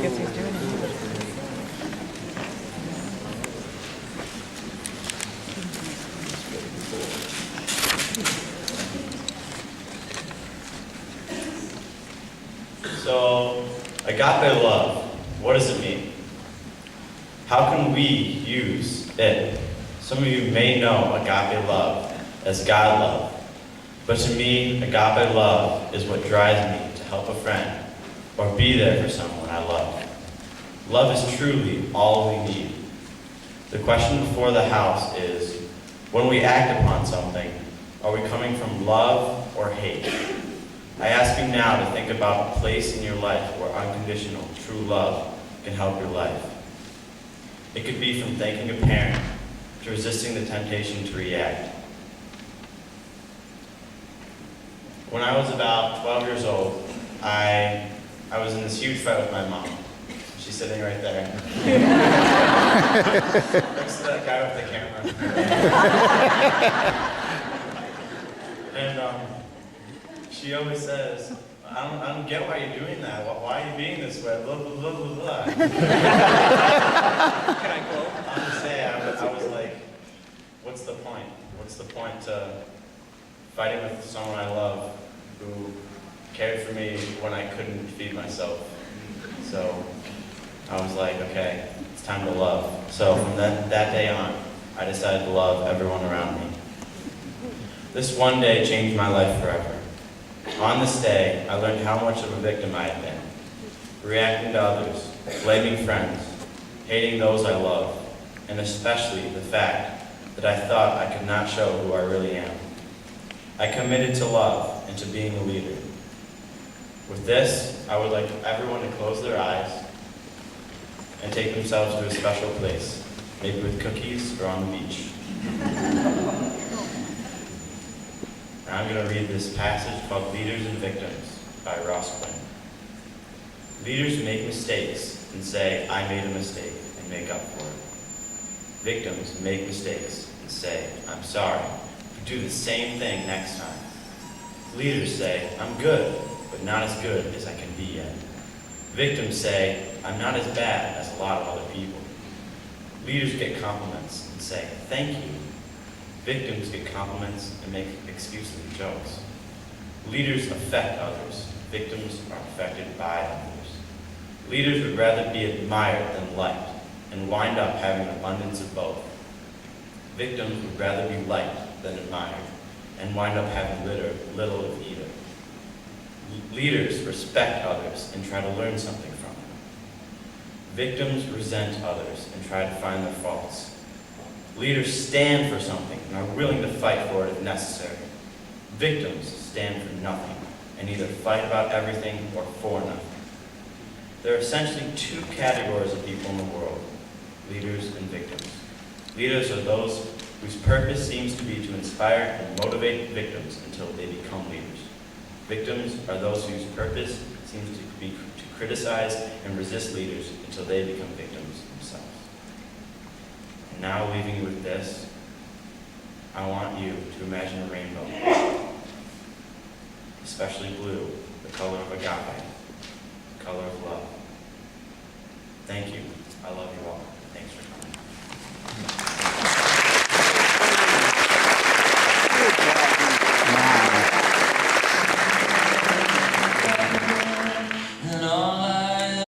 guess he's doing it. So, agape love, what does it mean? How can we use it? Some of you may know agape love as God love, but to me, agape love is what drives me to help a friend or be there for someone I love. Love is truly all we need. The question before the house is, when we act upon something, are we coming from love or hate? I ask you now to think about a place in your life where unconditional, true love can help your life. It could be from thanking a parent to resisting the temptation to react. When I was about 12 years old, I was in this huge fight with my mom. She's sitting right there. Next to that guy with the camera. And she always says, I don't get why you're doing that. Why are you being this way? Blah, blah, blah, blah, blah. Can I quote? I'm just saying, I was like, what's the point? What's the point to fighting with someone I love who cared for me when I couldn't feed myself? So I was like, okay, it's time to love. So from that day on, I decided to love everyone around me. This one day changed my life forever. On this day, I learned how much of a victim I had been, reacting to others, blaming friends, hating those I love, and especially the fact that I thought I could not show who I really am. I committed to love and to being a leader. With this, I would like everyone to close their eyes and take themselves to a special place, maybe with cookies or on the beach. Now I'm going to read this passage called Leaders and Victims by Ross Quinn. Leaders make mistakes and say, I made a mistake, and make up for it. Victims make mistakes and say, I'm sorry, but do the same thing next time. Leaders say, I'm good, but not as good as I can be yet. Victims say, I'm not as bad as a lot of other people. Leaders get compliments and say, thank you. Victims get compliments and make excuses and jokes. Leaders affect others. Victims are affected by others. Leaders would rather be admired than liked and wind up having an abundance of both. Victims would rather be liked than admired and wind up having little of either. Leaders respect others and try to learn something from them. Victims resent others and try to find their faults. Leaders stand for something and are willing to fight for it if necessary. Victims stand for nothing and either fight about everything or for nothing. There are essentially two categories of people in the world, leaders and victims. Leaders are those whose purpose seems to be to inspire and motivate victims until they become leaders. Victims are those whose purpose seems to be to criticize and resist leaders until they become victims themselves. And now, leaving you with this, I want you to imagine a rainbow, especially blue, the color of agape, the color of love. Thank you. I love you all.